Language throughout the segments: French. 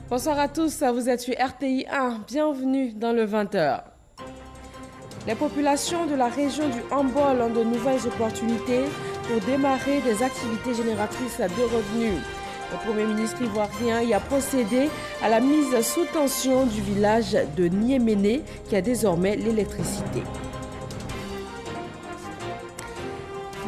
Bonsoir à tous, vous êtes sur RTI 1, bienvenue dans le 20h. Les populations de la région du Hambol ont de nouvelles opportunités pour démarrer des activités génératrices de revenus. Le Premier ministre ivoirien y a procédé à la mise sous tension du village de Niéméné qui a désormais l'électricité.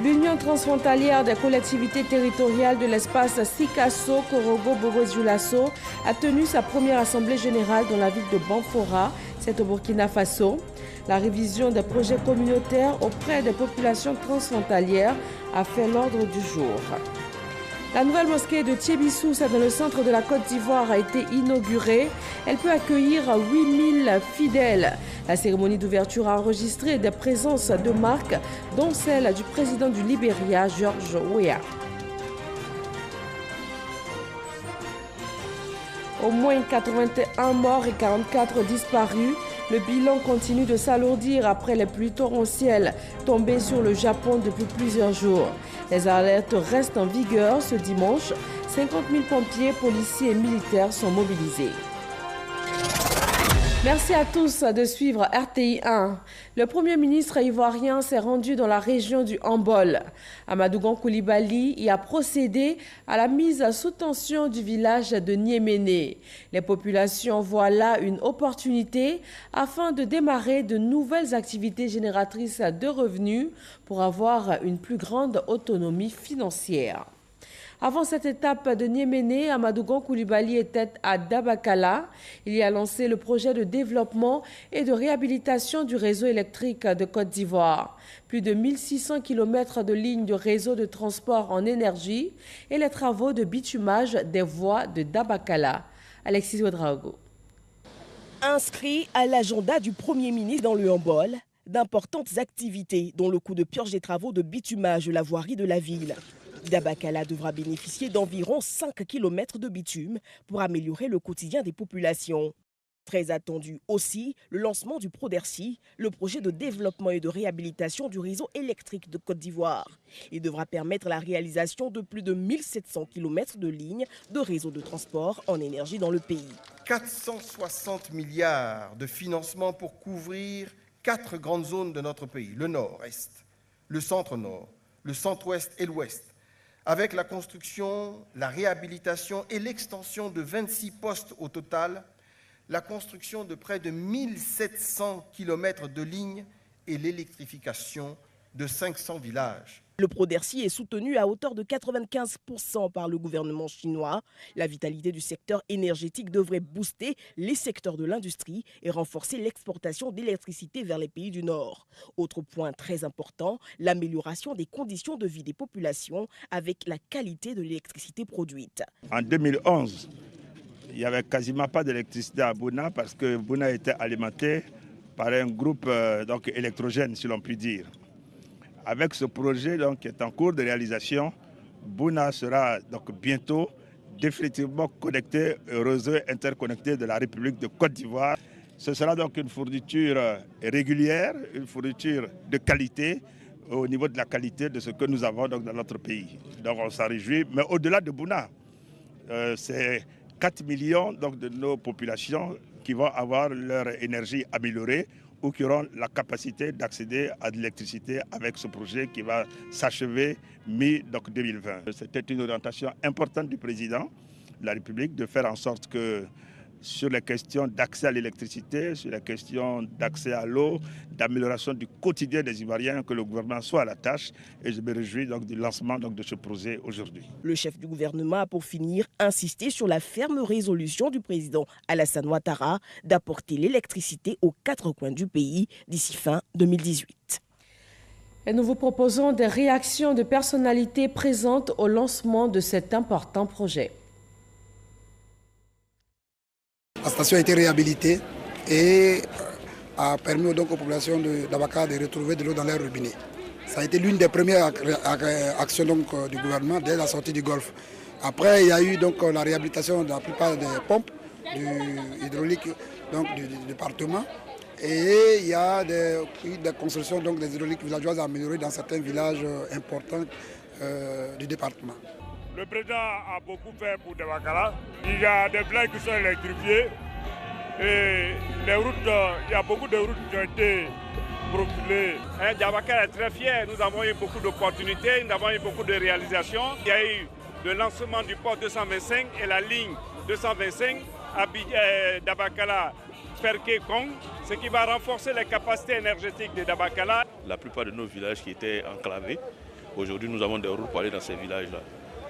L'Union transfrontalière des collectivités territoriales de l'espace Sikasso Korogo Bogo-Dioulasso a tenu sa première assemblée générale dans la ville de Banfora, c'est au Burkina Faso. La révision des projets communautaires auprès des populations transfrontalières a fait l'ordre du jour. La nouvelle mosquée de Thiébissou, dans le centre de la Côte d'Ivoire, a été inaugurée. Elle peut accueillir 8000 fidèles. La cérémonie d'ouverture a enregistré des présences de marque, dont celle du président du Libéria, George Weah. Au moins 81 morts et 44 disparus. Le bilan continue de s'alourdir après les pluies torrentielles tombées sur le Japon depuis plusieurs jours. Les alertes restent en vigueur ce dimanche. 50 000 pompiers, policiers et militaires sont mobilisés. Merci à tous de suivre RTI 1. Le Premier ministre ivoirien s'est rendu dans la région du Hambol. Amadougon Coulibaly y a procédé à la mise sous tension du village de Niéméné. Les populations voient là une opportunité afin de démarrer de nouvelles activités génératrices de revenus pour avoir une plus grande autonomie financière. Avant cette étape de Niéméné, Amadougon Coulibaly était à Dabakala. Il y a lancé le projet de développement et de réhabilitation du réseau électrique de Côte d'Ivoire. Plus de 1600 km de lignes de réseau de transport en énergie et les travaux de bitumage des voies de Dabakala. Alexis Ouedraogo. Inscrit à l'agenda du Premier ministre dans le Hambol, d'importantes activités dont le coup de pioche des travaux de bitumage de la voirie de la ville. Dabakala devra bénéficier d'environ 5 km de bitume pour améliorer le quotidien des populations. Très attendu aussi, le lancement du Proderci, le projet de développement et de réhabilitation du réseau électrique de Côte d'Ivoire. Il devra permettre la réalisation de plus de 1700 km de lignes de réseau de transport en énergie dans le pays. 460 milliards de financement pour couvrir 4 grandes zones de notre pays, le nord-est, le centre-nord, le centre-ouest et l'ouest, avec la construction, la réhabilitation et l'extension de 26 postes au total, la construction de près de 1700 km de lignes et l'électrification de 500 villages. Le Proderci est soutenu à hauteur de 95% par le gouvernement chinois. La vitalité du secteur énergétique devrait booster les secteurs de l'industrie et renforcer l'exportation d'électricité vers les pays du Nord. Autre point très important, l'amélioration des conditions de vie des populations avec la qualité de l'électricité produite. En 2011, il n'y avait quasiment pas d'électricité à Bouna parce que Bouna était alimenté par un groupe électrogène, si l'on peut dire. Avec ce projet qui est en cours de réalisation, Bouna sera bientôt définitivement connecté au réseau interconnecté de la République de Côte d'Ivoire. Ce sera donc une fourniture régulière, une fourniture de qualité au niveau de la qualité de ce que nous avons dans notre pays. Donc on s'en réjouit, mais au-delà de Bouna, c'est 4 millions de nos populations qui vont avoir leur énergie améliorée ou qui auront la capacité d'accéder à de l'électricité avec ce projet qui va s'achever mi-2020. C'était une orientation importante du président de la République de faire en sorte que sur les questions d'accès à l'électricité, sur les questions d'accès à l'eau, d'amélioration du quotidien des Ivoiriens, que le gouvernement soit à la tâche. Et je me réjouis du lancement de ce projet aujourd'hui. Le chef du gouvernement a pour finir insisté sur la ferme résolution du président Alassane Ouattara d'apporter l'électricité aux 4 coins du pays d'ici fin 2018. Et nous vous proposons des réactions de personnalités présentes au lancement de cet important projet. La station a été réhabilitée et a permis donc aux populations de Dabakala de retrouver de l'eau dans leur robinet. Ça a été l'une des premières actions du gouvernement dès la sortie du Golfe. Après, il y a eu la réhabilitation de la plupart des pompes hydrauliques du département. Et il y a des constructions des hydrauliques villageoises améliorées dans certains villages importants du département. Le président a beaucoup fait pour Dabakala. Il y a des villages qui sont électrifiés. Et les routes, il y a beaucoup de routes qui ont été profilées. Dabakala est très fier. Nous avons eu beaucoup d'opportunités, nous avons eu beaucoup de réalisations. Il y a eu le lancement du port 225 et la ligne 225 à Dabakala. Kong, ce qui va renforcer les capacités énergétiques de Dabakala. La plupart de nos villages qui étaient enclavés, aujourd'hui nous avons des routes pour aller dans ces villages-là.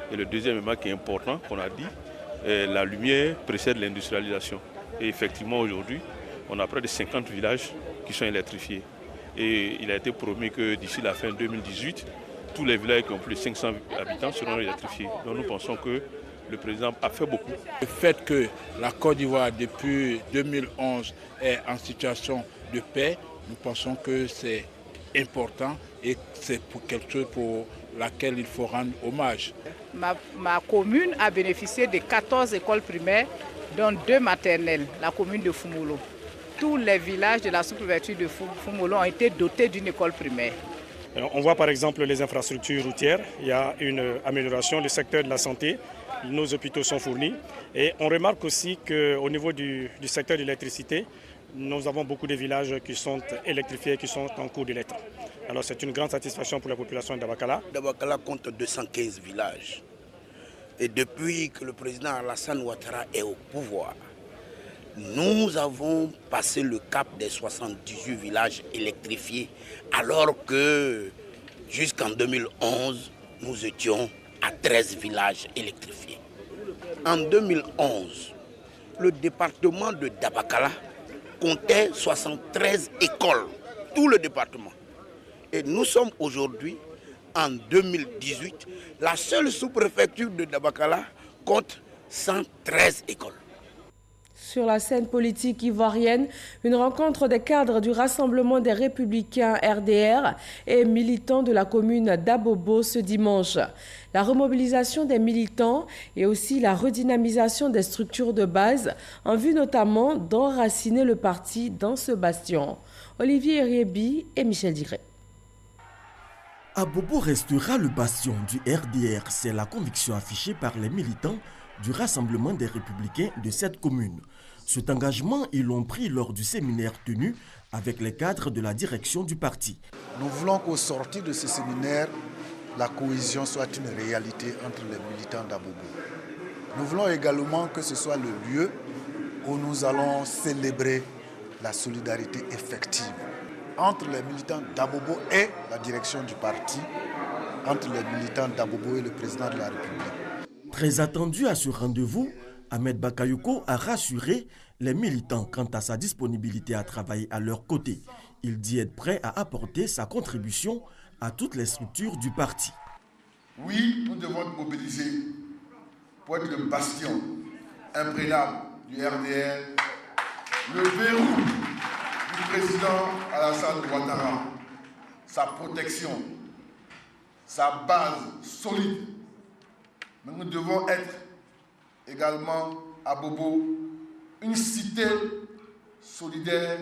Et le deuxième élément qui est important, qu'on a dit, la lumière précède l'industrialisation. Et effectivement aujourd'hui, on a près de 50 villages qui sont électrifiés. Et il a été promis que d'ici la fin 2018, tous les villages qui ont plus de 500 habitants seront électrifiés. Donc nous pensons que le président a fait beaucoup. Le fait que la Côte d'Ivoire, depuis 2011, est en situation de paix, nous pensons que c'est important et c'est quelque chose pour laquelle il faut rendre hommage. Ma commune a bénéficié de 14 écoles primaires, dont 2 maternelles, la commune de Fumolo. Tous les villages de la sous-préfecture de Fumolo ont été dotés d'une école primaire. Alors, on voit par exemple les infrastructures routières, il y a une amélioration du secteur de la santé. Nos hôpitaux sont fournis et on remarque aussi qu'au niveau du secteur de l'électricité, nous avons beaucoup de villages qui sont électrifiés, qui sont en cours d'électre. Alors c'est une grande satisfaction pour la population de Dabakala. Dabakala compte 215 villages et depuis que le président Alassane Ouattara est au pouvoir, nous avons passé le cap des 78 villages électrifiés alors que jusqu'en 2011, nous étions à 13 villages électrifiés. En 2011, le département de Dabakala comptait 73 écoles, tout le département. Et nous sommes aujourd'hui, en 2018, la seule sous-préfecture de Dabakala compte 113 écoles. Sur la scène politique ivoirienne, une rencontre des cadres du Rassemblement des Républicains RDR et militants de la commune d'Abobo ce dimanche. La remobilisation des militants et aussi la redynamisation des structures de base en vue notamment d'enraciner le parti dans ce bastion. Olivier Riebi et Michel Diré. Abobo restera le bastion du RDR, c'est la conviction affichée par les militants du Rassemblement des Républicains de cette commune. Cet engagement, ils l'ont pris lors du séminaire tenu avec les cadres de la direction du parti. Nous voulons qu'au sortir de ce séminaire, la cohésion soit une réalité entre les militants d'Abobo. Nous voulons également que ce soit le lieu où nous allons célébrer la solidarité effective entre les militants d'Abobo et la direction du parti, entre les militants d'Abobo et le président de la République. Très attendu à ce rendez-vous, Ahmed Bakayoko a rassuré les militants quant à sa disponibilité à travailler à leur côté. Il dit être prêt à apporter sa contribution à toutes les structures du parti. Oui, nous devons nous mobiliser pour être le bastion imprégnable du RDR, le verrou du président Alassane Ouattara, sa protection, sa base solide. Mais nous devons être également à Bobo une cité solidaire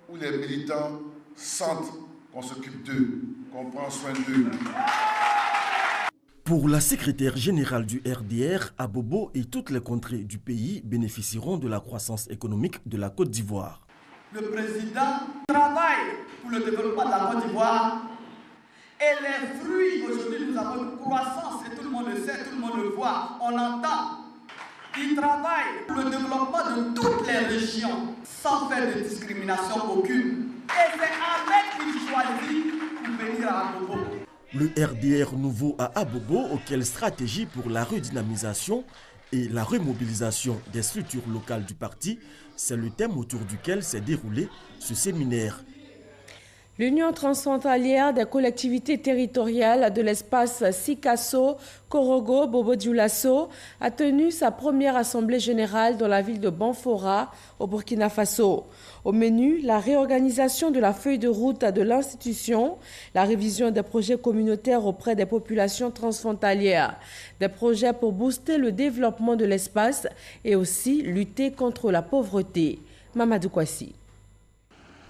où les militants sentent qu'on s'occupe d'eux, qu'on prend soin d'eux. Pour la secrétaire générale du RDR, Abobo et toutes les contrées du pays bénéficieront de la croissance économique de la Côte d'Ivoire. Le président travaille pour le développement de la Côte d'Ivoire et les fruits, aujourd'hui nous avons une croissance et tout le monde le sait, tout le monde le voit, on entend. Il travaille pour le développement de toutes les régions sans faire de discrimination aucune. Et c'est avec qu'il choisit pour venir à Abobo. Le RDR nouveau à Abobo, auquel stratégie pour la redynamisation et la remobilisation des structures locales du parti, c'est le thème autour duquel s'est déroulé ce séminaire. L'Union transfrontalière des collectivités territoriales de l'espace Sikasso, Korogo, Bobo-Dioulasso a tenu sa première assemblée générale dans la ville de Banfora, au Burkina Faso. Au menu, la réorganisation de la feuille de route de l'institution, la révision des projets communautaires auprès des populations transfrontalières, des projets pour booster le développement de l'espace et aussi lutter contre la pauvreté. Mamadou Kwasi.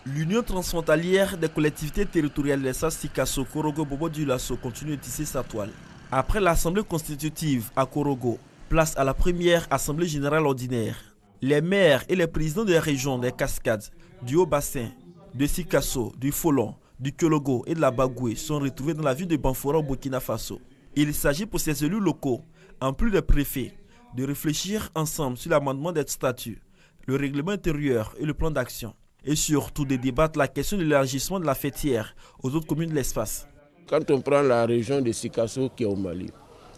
L'Union transfrontalière des collectivités territoriales de l'espace Sikasso, Korogo, Bobo-Dioulasso continue de tisser sa toile. Après l'Assemblée constitutive à Korogo, place à la première Assemblée générale ordinaire. Les maires et les présidents des régions des Cascades, du Haut-Bassin, de Sikasso, du Folon, du Kyologo et de la Bagoué sont retrouvés dans la ville de Banfora au Burkina Faso. Il s'agit pour ces élus locaux, en plus des préfets, de réfléchir ensemble sur l'amendement des statuts, le règlement intérieur et le plan d'action. Et surtout de débattre la question de l'élargissement de la fêtière aux autres communes de l'espace. Quand on prend la région de Sikasso qui est au Mali,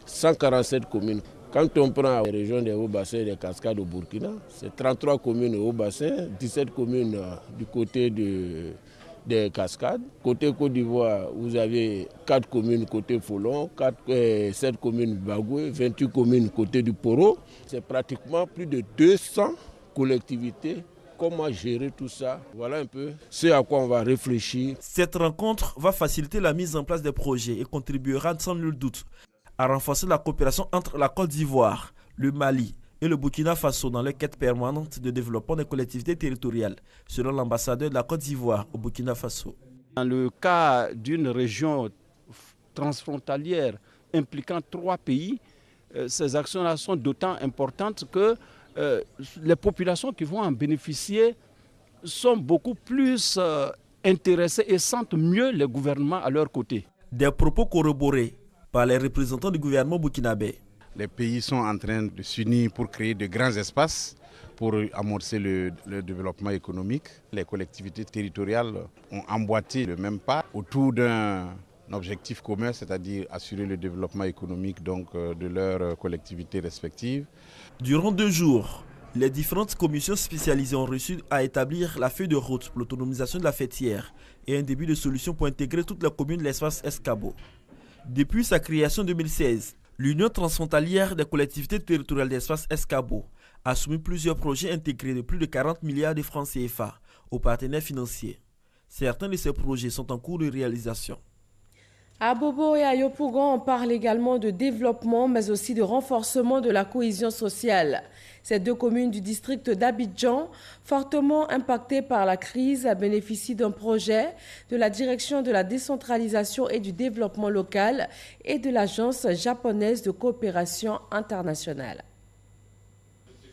147 communes. Quand on prend la région des Hauts-Bassins et des Cascades au Burkina, c'est 33 communes au Haut-Bassin, 17 communes du côté des Cascades. Côté Côte d'Ivoire, vous avez 4 communes côté Folon, 7 communes Bagoué, 28 communes côté du Poro. C'est pratiquement plus de 200 collectivités. Comment gérer tout ça? Voilà un peu ce à quoi on va réfléchir. Cette rencontre va faciliter la mise en place des projets et contribuera sans nul doute à renforcer la coopération entre la Côte d'Ivoire, le Mali et le Burkina Faso dans leur quête permanente de développement des collectivités territoriales, selon l'ambassadeur de la Côte d'Ivoire au Burkina Faso. Dans le cas d'une région transfrontalière impliquant 3 pays, ces actions-là sont d'autant importantes que les populations qui vont en bénéficier sont beaucoup plus intéressées et sentent mieux les gouvernements à leur côté. Des propos corroborés par les représentants du gouvernement burkinabé. Les pays sont en train de s'unir pour créer de grands espaces pour amorcer le développement économique. Les collectivités territoriales ont emboîté le même pas autour d'un objectif commun, c'est-à-dire assurer le développement économique de leurs collectivités respectives. Durant 2 jours, les différentes commissions spécialisées ont reçu à établir la feuille de route pour l'autonomisation de la fêtière et un début de solution pour intégrer toutes les communes de l'espace Escabo. Depuis sa création en 2016, l'Union transfrontalière des collectivités territoriales d'espace Escabo a soumis plusieurs projets intégrés de plus de 40 milliards de francs CFA aux partenaires financiers. Certains de ces projets sont en cours de réalisation. À Bobo et à Yopougon, on parle également de développement, mais aussi de renforcement de la cohésion sociale. Ces 2 communes du district d'Abidjan, fortement impactées par la crise, bénéficient d'un projet de la direction de la décentralisation et du développement local et de l'Agence japonaise de coopération internationale.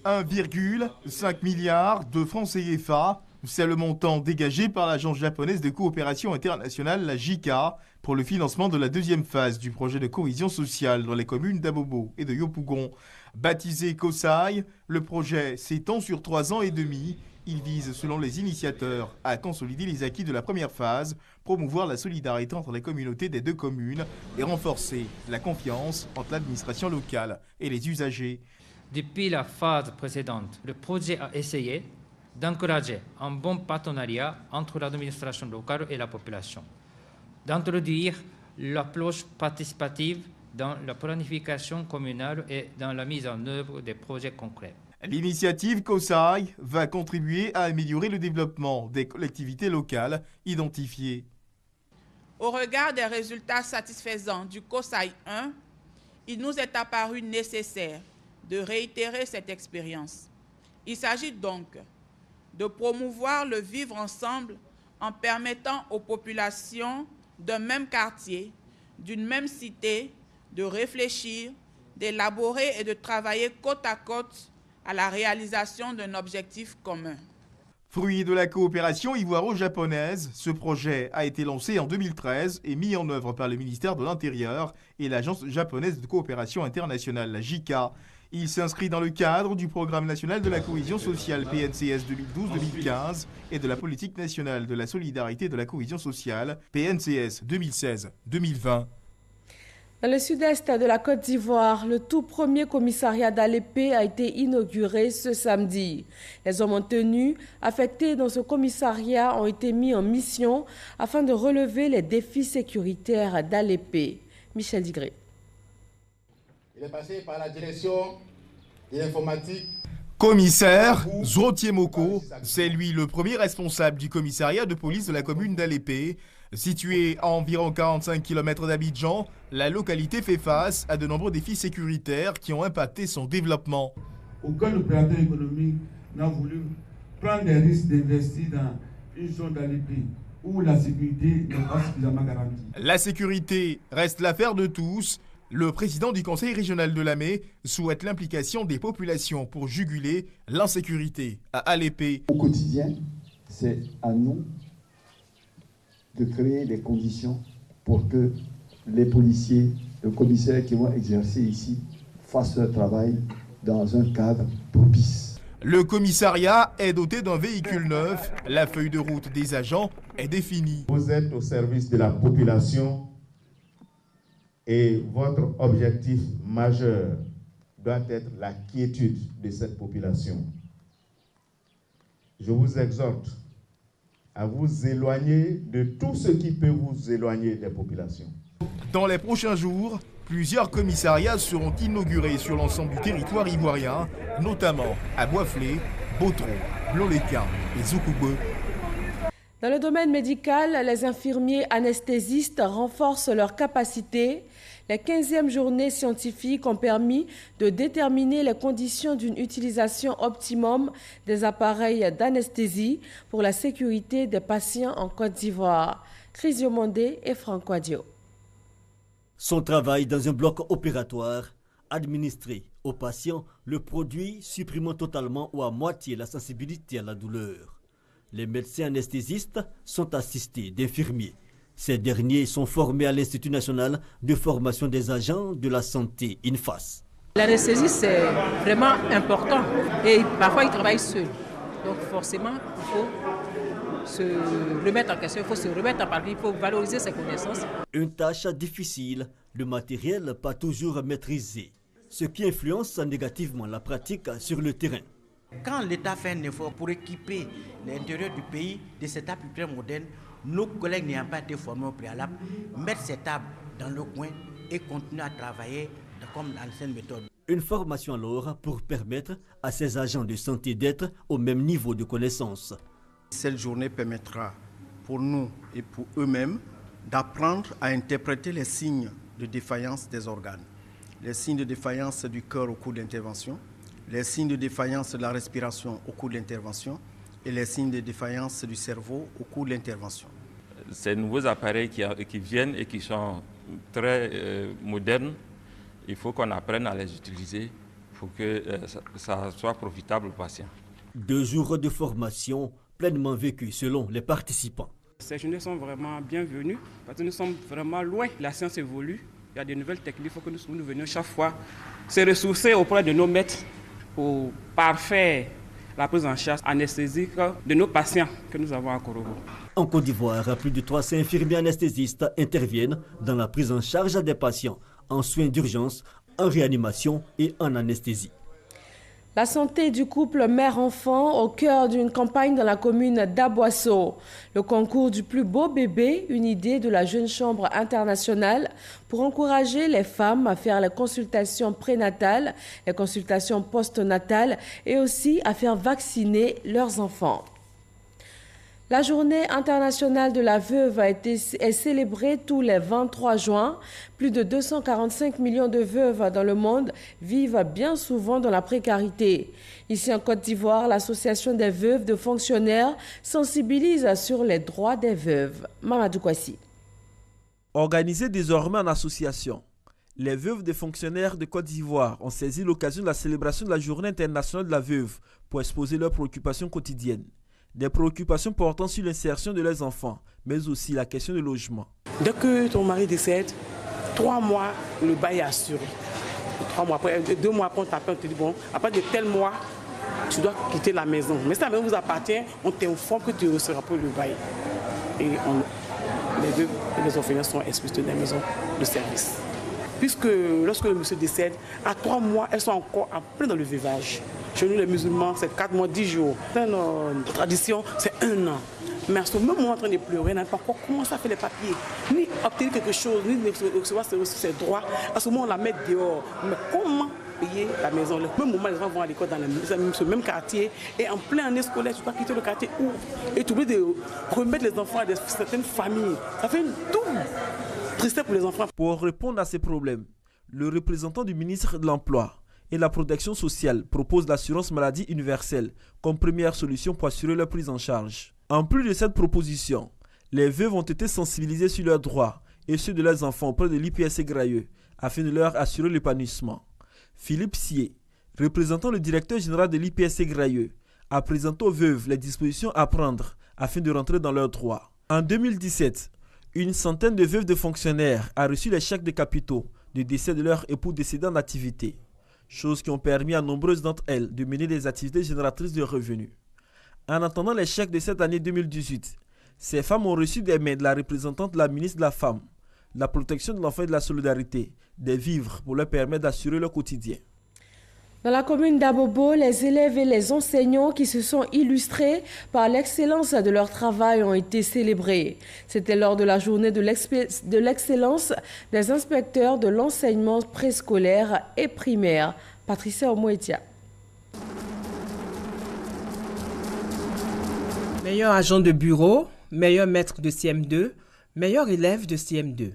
1,5 milliard de francs CFA, c'est le montant dégagé par l'Agence japonaise de coopération internationale, la JICA, pour le financement de la 2e phase du projet de cohésion sociale dans les communes d'Abobo et de Yopougon. Baptisé COSAI, le projet s'étend sur 3 ans et demi. Il vise, selon les initiateurs, à consolider les acquis de la première phase, promouvoir la solidarité entre les communautés des 2 communes et renforcer la confiance entre l'administration locale et les usagers. Depuis la phase précédente, le projet a essayé d'encourager un bon partenariat entre l'administration locale et la population, d'introduire l'approche participative dans la planification communale et dans la mise en œuvre des projets concrets. L'initiative COSAI va contribuer à améliorer le développement des collectivités locales identifiées. Au regard des résultats satisfaisants du COSAI 1, il nous est apparu nécessaire de réitérer cette expérience. Il s'agit donc de promouvoir le vivre ensemble en permettant aux populations d'un même quartier, d'une même cité, de réfléchir, d'élaborer et de travailler côte à côte à la réalisation d'un objectif commun. Fruit de la coopération ivoiro-japonaise, ce projet a été lancé en 2013 et mis en œuvre par le ministère de l'Intérieur et l'Agence japonaise de coopération internationale, la JICA. Il s'inscrit dans le cadre du Programme national de la cohésion sociale PNCS 2012-2015 et de la politique nationale de la solidarité et de la cohésion sociale PNCS 2016-2020. Dans le sud-est de la Côte d'Ivoire, le tout premier commissariat d'Alépé a été inauguré ce samedi. Les hommes en tenue affectés dans ce commissariat ont été mis en mission afin de relever les défis sécuritaires d'Alépé. Michel Digré. Il est passé par la direction de l'informatique. Commissaire Zorotier Moko, c'est lui le premier responsable du commissariat de police de la commune d'Alépé. Située à environ 45 km d'Abidjan, la localité fait face à de nombreux défis sécuritaires qui ont impacté son développement. Aucun opérateur économique n'a voulu prendre des risques d'investir dans une zone d'Alépé où la sécurité n'est pas suffisamment garantie. La sécurité reste l'affaire de tous. Le président du conseil régional de Lamé souhaite l'implication des populations pour juguler l'insécurité à Alépé. Au quotidien, c'est à nous de créer les conditions pour que les policiers, les commissaires qui vont exercer ici fassent leur travail dans un cadre propice. Le commissariat est doté d'un véhicule neuf. La feuille de route des agents est définie. Vous êtes au service de la population et votre objectif majeur doit être la quiétude de cette population. Je vous exhorte à vous éloigner de tout ce qui peut vous éloigner des populations. Dans les prochains jours, plusieurs commissariats seront inaugurés sur l'ensemble du territoire ivoirien, notamment à Boisflé, Botron, Blonlequin et Zoukoubeu. Dans le domaine médical, les infirmiers anesthésistes renforcent leurs capacités. Les 15e journées scientifiques ont permis de déterminer les conditions d'une utilisation optimum des appareils d'anesthésie pour la sécurité des patients en Côte d'Ivoire. Chris Yomondé et Franck Wadio. Son travail dans un bloc opératoire, administré aux patients le produit supprimant totalement ou à moitié la sensibilité à la douleur. Les médecins anesthésistes sont assistés d'infirmiers. Ces derniers sont formés à l'Institut national de formation des agents de la santé, INFAS. L'anesthésie, c'est vraiment important et parfois ils travaillent seuls. Donc forcément, il faut se remettre en question, il faut se remettre en partie, il faut valoriser ses connaissances. Une tâche difficile, le matériel pas toujours maîtrisé, ce qui influence négativement la pratique sur le terrain. Quand l'État fait un effort pour équiper l'intérieur du pays de ces tables très modernes, nos collègues n'ayant pas été formés au préalable mettent ces tables dans le coin et continuent à travailler comme l'ancienne méthode. Une formation alors pour permettre à ces agents de santé d'être au même niveau de connaissance. Cette journée permettra pour nous et pour eux-mêmes d'apprendre à interpréter les signes de défaillance des organes, les signes de défaillance du cœur au cours de l'intervention, les signes de défaillance de la respiration au cours de l'intervention et les signes de défaillance du cerveau au cours de l'intervention. Ces nouveaux appareils qui viennent et qui sont très modernes, il faut qu'on apprenne à les utiliser pour que ça soit profitable aux patients. 2 jours de formation pleinement vécus selon les participants. Ces journées sont vraiment bienvenues parce que nous sommes vraiment loin. La science évolue, il y a de nouvelles techniques, il faut que nous venions chaque fois se ressourcer auprès de nos maîtres pour parfaire la prise en charge anesthésique de nos patients que nous avons à Korogo. En Côte d'Ivoire, plus de 300 infirmiers anesthésistes interviennent dans la prise en charge des patients en soins d'urgence, en réanimation et en anesthésie. La santé du couple mère-enfant au cœur d'une campagne dans la commune d'Aboisseau. Le concours du plus beau bébé, une idée de la Jeune Chambre internationale pour encourager les femmes à faire les consultations prénatales, les consultations postnatales et aussi à faire vacciner leurs enfants. La journée internationale de la veuve est célébrée tous les 23 juin. Plus de 245 millions de veuves dans le monde vivent bien souvent dans la précarité. Ici en Côte d'Ivoire, l'association des veuves de fonctionnaires sensibilise sur les droits des veuves. Mamadou Kwasi. Organisée désormais en association, les veuves des fonctionnaires de Côte d'Ivoire ont saisi l'occasion de la célébration de la journée internationale de la veuve pour exposer leurs préoccupations quotidiennes. Des préoccupations portant sur l'insertion de leurs enfants, mais aussi la question du logement. Dès que ton mari décède, 3 mois, le bail est assuré. 3 mois après, 2 mois après, on t'appelle, on te dit, bon, à partir de tel mois, tu dois quitter la maison. Mais si la maison vous appartient, on t'informe que tu recevras pas le bail. Et les veuves et les orphelins sont expulsés des maisons de service. Puisque lorsque le monsieur décède, à 3 mois, elles sont encore en plein dans le veuvage. Chez nous, les musulmans, c'est 4 mois, 10 jours. Notre tradition, c'est 1 an. Mais à ce moment, en train de pleurer, n'a pas encore commencé à faire les papiers, ni obtenir quelque chose, ni recevoir ses droits. À ce moment, on la met dehors. Mais comment payer la maison? Le même moment, les gens vont à l'école dans ce même quartier. Et en pleine année scolaire, tu dois quitter le quartier où? Et tu oublies de remettre les enfants à certaines familles. Ça fait une double tristesse pour les enfants. Pour répondre à ces problèmes, le représentant du ministre de l'Emploi et la protection sociale propose l'assurance maladie universelle comme première solution pour assurer leur prise en charge. En plus de cette proposition, les veuves ont été sensibilisées sur leurs droits et ceux de leurs enfants auprès de l'IPSC Grailleux, afin de leur assurer l'épanouissement. Philippe Sier, représentant le directeur général de l'IPSC Grailleux, a présenté aux veuves les dispositions à prendre afin de rentrer dans leurs droits. En 2017, une centaine de veuves de fonctionnaires a reçu les chèques de capitaux du décès de leur époux décédé en activité, choses qui ont permis à nombreuses d'entre elles de mener des activités génératrices de revenus. En attendant les chèques de cette année 2018, ces femmes ont reçu des mails de la représentante de la ministre de la Femme, de la protection de l'enfant et de la solidarité, des vivres pour leur permettre d'assurer leur quotidien. Dans la commune d'Abobo, les élèves et les enseignants qui se sont illustrés par l'excellence de leur travail ont été célébrés. C'était lors de la journée de l'excellence des inspecteurs de l'enseignement préscolaire et primaire. Patricia Omoetia. Meilleur agent de bureau, meilleur maître de CM2, meilleur élève de CM2.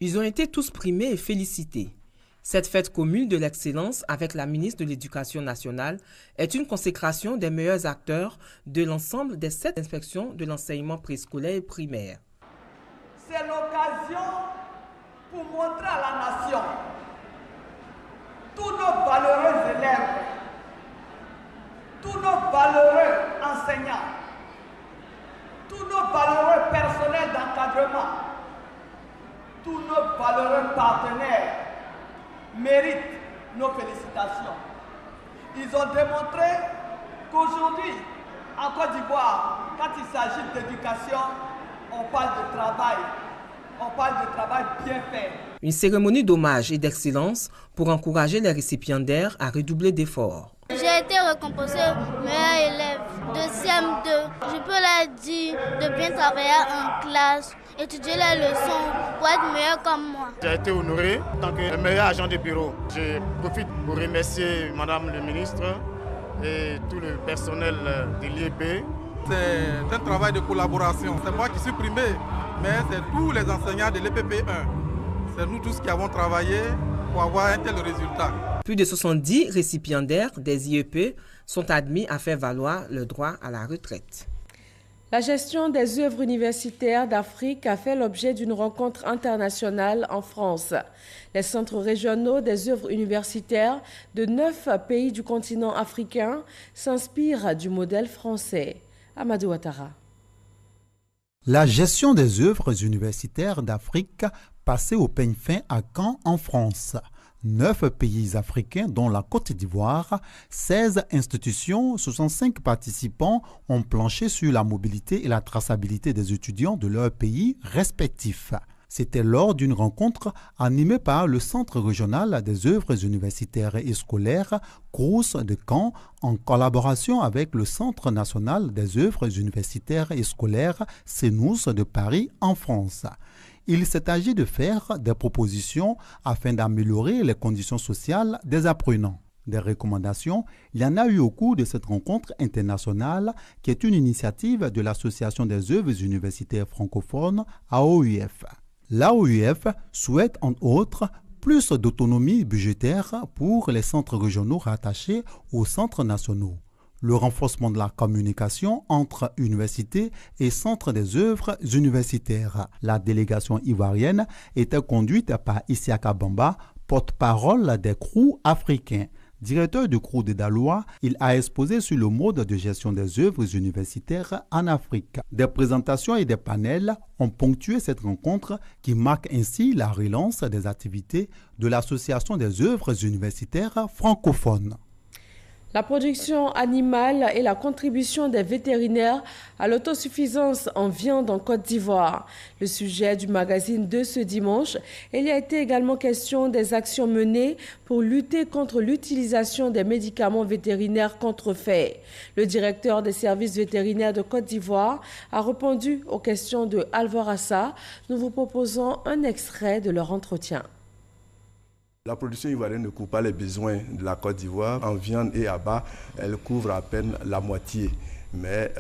Ils ont été tous primés et félicités. Cette fête commune de l'excellence avec la ministre de l'Éducation nationale est une consécration des meilleurs acteurs de l'ensemble des 7 inspections de l'enseignement préscolaire et primaire. C'est l'occasion pour montrer à la nation tous nos valeureux élèves, tous nos valeureux enseignants, tous nos valeureux personnels d'encadrement, tous nos valeureux partenaires méritent nos félicitations. Ils ont démontré qu'aujourd'hui, en Côte d'Ivoire, quand il s'agit d'éducation, on parle de travail bien fait. Une cérémonie d'hommage et d'excellence pour encourager les récipiendaires à redoubler d'efforts. J'ai été récompensé meilleur élève de CM2. Je peux leur dire de bien travailler en classe, étudier les leçons pour être meilleur comme moi. J'ai été honoré en tant que meilleur agent de bureau. Je profite pour remercier Madame le ministre et tout le personnel de l'IEP. C'est un travail de collaboration. C'est moi qui suis primé, mais c'est tous les enseignants de l'EPP1. C'est nous tous qui avons travaillé pour avoir un tel résultat. Plus de 70 récipiendaires des IEP sont admis à faire valoir le droit à la retraite. La gestion des œuvres universitaires d'Afrique a fait l'objet d'une rencontre internationale en France. Les centres régionaux des œuvres universitaires de 9 pays du continent africain s'inspirent du modèle français. Amadou Ouattara. La gestion des œuvres universitaires d'Afrique passée au peigne fin à Caen en France. 9 pays africains dont la Côte d'Ivoire, 16 institutions, 65 participants ont planché sur la mobilité et la traçabilité des étudiants de leurs pays respectifs. C'était lors d'une rencontre animée par le Centre régional des œuvres universitaires et scolaires, CROUS de Caen, en collaboration avec le Centre national des œuvres universitaires et scolaires, CNOUS de Paris en France. Il s'est agi de faire des propositions afin d'améliorer les conditions sociales des apprenants. Des recommandations, il y en a eu au cours de cette rencontre internationale qui est une initiative de l'Association des œuvres universitaires francophones, AOUF. L'AOUF souhaite entre autres plus d'autonomie budgétaire pour les centres régionaux rattachés aux centres nationaux, le renforcement de la communication entre universités et centres des œuvres universitaires. La délégation ivoirienne était conduite par Isiaka Bamba, porte-parole des CROU africains. Directeur du CROU de Daloa, il a exposé sur le mode de gestion des œuvres universitaires en Afrique. Des présentations et des panels ont ponctué cette rencontre qui marque ainsi la relance des activités de l'Association des œuvres universitaires francophones. La production animale et la contribution des vétérinaires à l'autosuffisance en viande en Côte d'Ivoire. Le sujet du magazine de ce dimanche. Il y a été également question des actions menées pour lutter contre l'utilisation des médicaments vétérinaires contrefaits. Le directeur des services vétérinaires de Côte d'Ivoire a répondu aux questions de Alvarassa. Nous vous proposons un extrait de leur entretien. La production ivoirienne ne couvre pas les besoins de la Côte d'Ivoire. En viande et abats, elle couvre à peine la moitié. Mais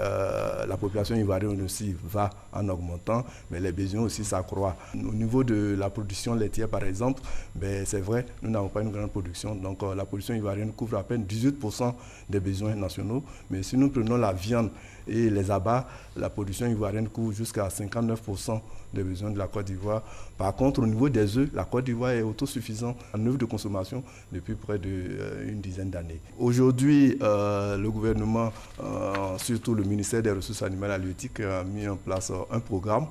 la population ivoirienne aussi va en augmentant, mais les besoins aussi s'accroissent. Au niveau de la production laitière, par exemple, c'est vrai, nous n'avons pas une grande production. Donc la production ivoirienne couvre à peine 18% des besoins nationaux. Mais si nous prenons la viande et les abats, la production ivoirienne couvre jusqu'à 59% des besoins de la Côte d'Ivoire. Par contre, au niveau des œufs, la Côte d'Ivoire est autosuffisante en œufs de consommation depuis près d'une dizaine d'années. Aujourd'hui, le gouvernement, surtout le ministère des Ressources animales et halieutiques, a mis en place un programme,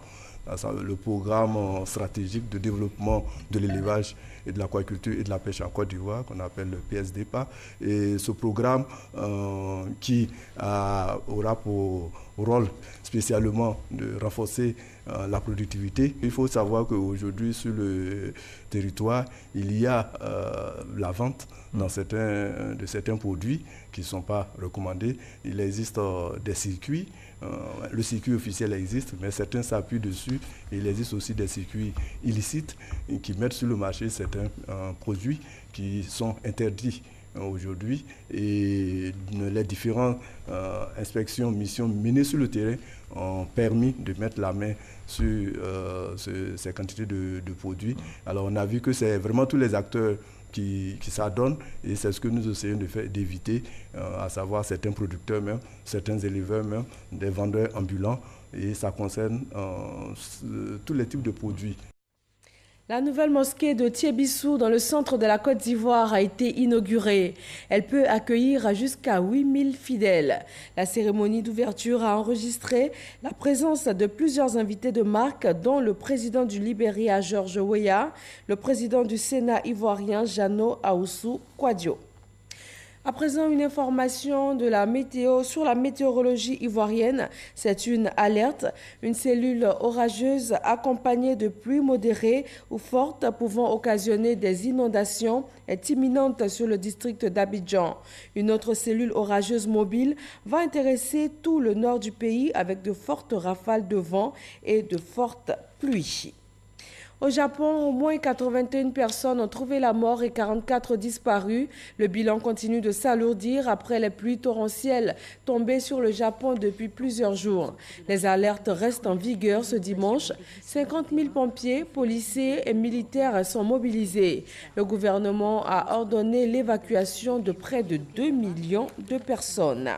le programme stratégique de développement de l'élevage et de l'aquaculture et de la pêche en Côte d'Ivoire, qu'on appelle le PSDPA. Et ce programme qui aura pour rôle spécialement de renforcer la productivité. Il faut savoir qu'aujourd'hui, sur le territoire, il y a la vente dans certains produits qui ne sont pas recommandés. Il existe des circuits. Le circuit officiel existe, mais certains s'appuient dessus. Il existe aussi des circuits illicites qui mettent sur le marché certains produits qui sont interdits aujourd'hui, et les différentes inspections, missions menées sur le terrain ont permis de mettre la main sur ces quantités de produits. Alors on a vu que c'est vraiment tous les acteurs qui s'adonnent, et c'est ce que nous essayons d'éviter, à savoir certains producteurs même, certains éleveurs même, des vendeurs ambulants, et ça concerne tous les types de produits. La nouvelle mosquée de Thiébissou dans le centre de la Côte d'Ivoire a été inaugurée. Elle peut accueillir jusqu'à 8000 fidèles. La cérémonie d'ouverture a enregistré la présence de plusieurs invités de marque, dont le président du Libéria, Georges Weah, le président du Sénat ivoirien, Jeannot Ahoussou Kouadio. À présent, une information de la météo sur la météorologie ivoirienne. C'est une alerte. Une cellule orageuse accompagnée de pluies modérées ou fortes pouvant occasionner des inondations est imminente sur le district d'Abidjan. Une autre cellule orageuse mobile va intéresser tout le nord du pays avec de fortes rafales de vent et de fortes pluies. Au Japon, au moins 81 personnes ont trouvé la mort et 44 disparus. Le bilan continue de s'alourdir après les pluies torrentielles tombées sur le Japon depuis plusieurs jours. Les alertes restent en vigueur ce dimanche. 50 000 pompiers, policiers et militaires sont mobilisés. Le gouvernement a ordonné l'évacuation de près de 2 millions de personnes.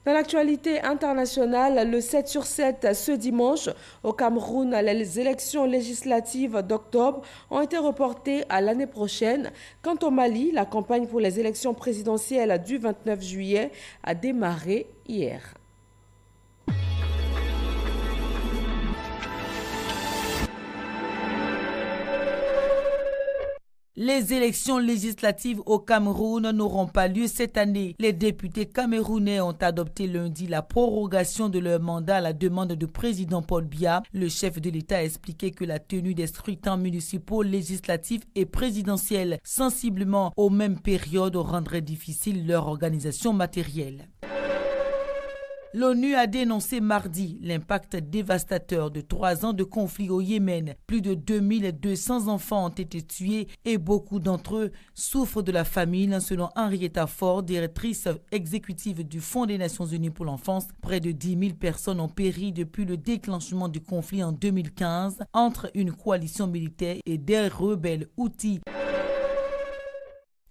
Dans l'actualité internationale, le 7/7 ce dimanche, au Cameroun, les élections législatives d'octobre ont été reportées à l'année prochaine. Quant au Mali, la campagne pour les élections présidentielles du 29 juillet a démarré hier. Les élections législatives au Cameroun n'auront pas lieu cette année. Les députés camerounais ont adopté lundi la prorogation de leur mandat à la demande du président Paul Biya. Le chef de l'État a expliqué que la tenue des scrutins municipaux, législatifs et présidentiels sensiblement aux mêmes périodes rendrait difficile leur organisation matérielle. L'ONU a dénoncé mardi l'impact dévastateur de 3 ans de conflit au Yémen. Plus de 2200 enfants ont été tués et beaucoup d'entre eux souffrent de la famine, selon Henrietta Ford, directrice exécutive du Fonds des Nations Unies pour l'enfance. Près de 10 000 personnes ont péri depuis le déclenchement du conflit en 2015 entre une coalition militaire et des rebelles houthis.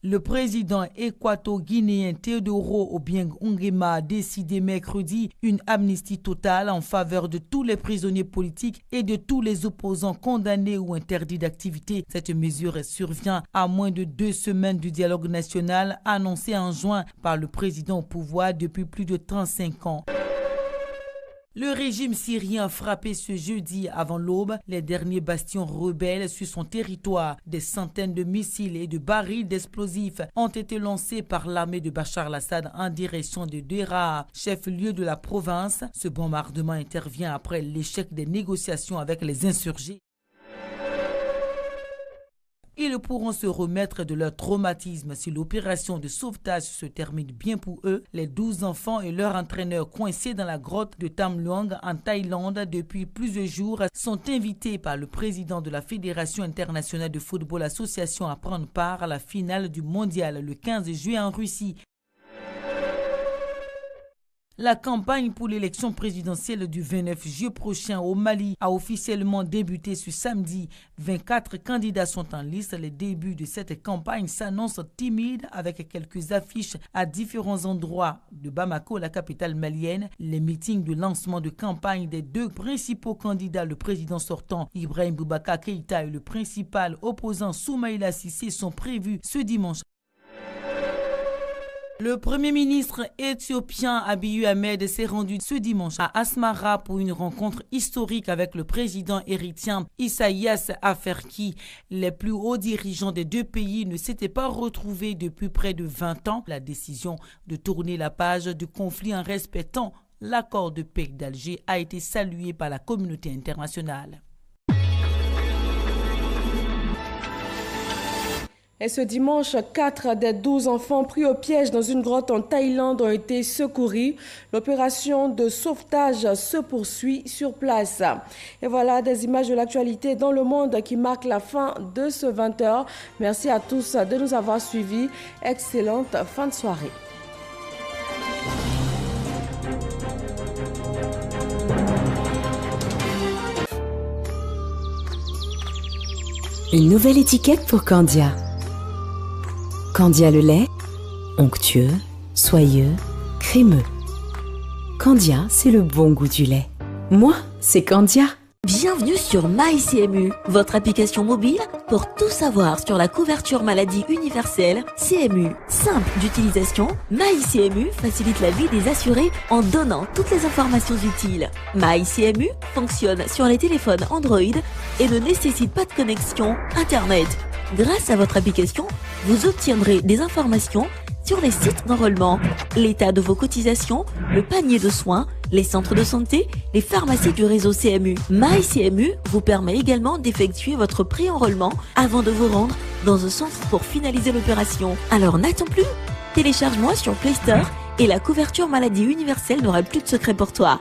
Le président équato-guinéen Teodoro Obiang Nguema a décidé mercredi une amnistie totale en faveur de tous les prisonniers politiques et de tous les opposants condamnés ou interdits d'activité. Cette mesure survient à moins de 2 semaines du dialogue national annoncé en juin par le président au pouvoir depuis plus de 35 ans. Le régime syrien a frappé ce jeudi avant l'aube les derniers bastions rebelles sur son territoire. Des centaines de missiles et de barils d'explosifs ont été lancés par l'armée de Bachar al-Assad en direction de Deraa, chef-lieu de la province. Ce bombardement intervient après l'échec des négociations avec les insurgés. Ils pourront se remettre de leur traumatisme si l'opération de sauvetage se termine bien pour eux. Les 12 enfants et leur entraîneur coincés dans la grotte de Tham Luang en Thaïlande depuis plusieurs jours sont invités par le président de la Fédération internationale de football association à prendre part à la finale du mondial le 15 juillet en Russie. La campagne pour l'élection présidentielle du 29 juillet prochain au Mali a officiellement débuté ce samedi. 24 candidats sont en liste. Les débuts de cette campagne s'annoncent timides avec quelques affiches à différents endroits de Bamako, la capitale malienne. Les meetings de lancement de campagne des deux principaux candidats, le président sortant Ibrahim Boubacar Keïta et le principal opposant Soumaïla Cissé, sont prévus ce dimanche. Le Premier ministre éthiopien Abiy Ahmed s'est rendu ce dimanche à Asmara pour une rencontre historique avec le président érythréen Issaïas Afwerki. Les plus hauts dirigeants des deux pays ne s'étaient pas retrouvés depuis près de 20 ans. La décision de tourner la page du conflit en respectant l'accord de paix d'Alger a été saluée par la communauté internationale. Et ce dimanche, 4 des 12 enfants pris au piège dans une grotte en Thaïlande ont été secourus. L'opération de sauvetage se poursuit sur place. Et voilà des images de l'actualité dans le monde qui marquent la fin de ce 20h. Merci à tous de nous avoir suivis. Excellente fin de soirée. Une nouvelle étiquette pour Candia. Candia le lait, onctueux, soyeux, crémeux. Candia, c'est le bon goût du lait. Moi, c'est Candia. Bienvenue sur MyCMU, votre application mobile pour tout savoir sur la couverture maladie universelle CMU. Simple d'utilisation, MyCMU facilite la vie des assurés en donnant toutes les informations utiles. MyCMU fonctionne sur les téléphones Android et ne nécessite pas de connexion Internet. Grâce à votre application, vous obtiendrez des informations sur les sites d'enrôlement, l'état de vos cotisations, le panier de soins, les centres de santé, les pharmacies du réseau CMU. MyCMU vous permet également d'effectuer votre pré-enrôlement avant de vous rendre dans un centre pour finaliser l'opération. Alors n'attends plus, télécharge-moi sur Play Store et la couverture maladie universelle n'aura plus de secret pour toi.